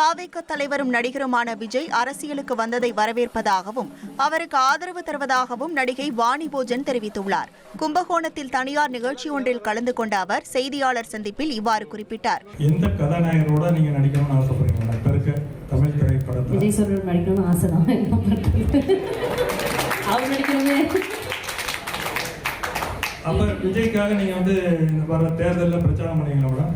தாவேக தலைவரும் நடிகருமான விஜய் அரசியலுக்கு வந்ததை வரவேற்பதாகவும் அவருக்கு ஆதரவு தருவதாகவும் நடிகை வாணி போஜன் தெரிவித்துள்ளார். கும்பகோணத்தில் தனியார் நிகழ்ச்சி ஒன்றில் கலந்து கொண்ட அவர் செய்தியாளர் சந்திப்பில் இவ்வாறு குறிப்பிட்டார். எந்த கதாநாயகரோட நீங்க நடிக்கணும்னு ஆசைப்படுறீங்க? இப்ப இருக்க தமிழ் திரைப்படத்தில் விஜய் சார் நடிக்கணும்னு ஆசை தான். அவர் நடிக்கணுமே. அப்ப விஜய்க்காக நீங்க வர தேர்தலில் பிரச்சாரம் பண்ணீங்களா?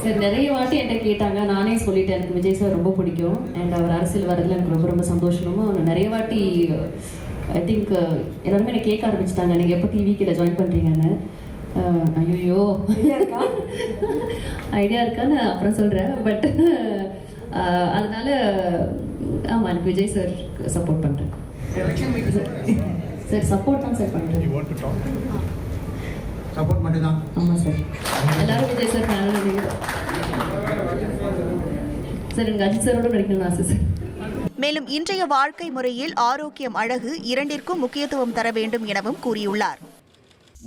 சார் நிறைய வாட்டி என்கிட்ட கேட்டாங்க, நானே சொல்லிட்டேன் எனக்கு விஜய் சார் ரொம்ப பிடிக்கும் அண்ட் அவர் அரசியல் வரதுல எனக்கு ரொம்ப ரொம்ப சந்தோஷமும். நிறைய வாட்டி ஐ திங்க் எல்லாருமே எனக்கு கேட்க ஆரம்பிச்சிட்டாங்க, நீங்கள் எப்போ டிவிக்கில் ஜாயின் பண்ணுறீங்கன்னு. ஐயோ ஐடியா இருக்கான்னு அப்புறம் சொல்கிறேன். பட் அதனால ஆமாம், எனக்கு விஜய் சார் சப்போர்ட் பண்ணுறேன். சார் சப்போர்ட் தான் சார் பண்ணுறேன். சப்போர்ட் மட்டும்தான். ஆமாம் சார், எல்லாரும் விஜய் சார் ஃபேன். சார் எனக்கு அஜித் சாரோட நடிக்கணும்னு ஆசை சார். மேலும் இன்றைய வாழ்க்கை முறையில் ஆரோக்கியம், அழகு இரண்டிற்கும் முக்கியத்துவம் தர வேண்டும் எனவும் கூறியுள்ளார்.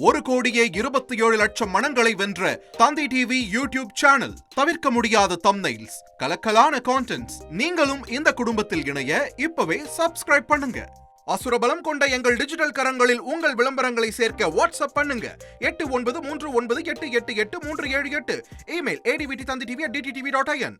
1,27,00,000 மனங்களை வென்ற தந்தி டிவி யூடியூப் சேனல். தவிர்க்க முடியாத தம்ப்நெயில்ஸ், கலக்கலான கான்டென்ட்ஸ். நீங்களும் இந்த குடும்பத்தில் இணைய இப்பவே சப்ஸ்கிரைப் பண்ணுங்க. அசுரபலம் கொண்ட எங்கள் டிஜிட்டல் கரங்களில் உங்கள் விளம்பரங்களை சேர்க்க வாட்ஸ்அப் பண்ணுங்க. 893988883778. Email advtthanditv@dttv.in.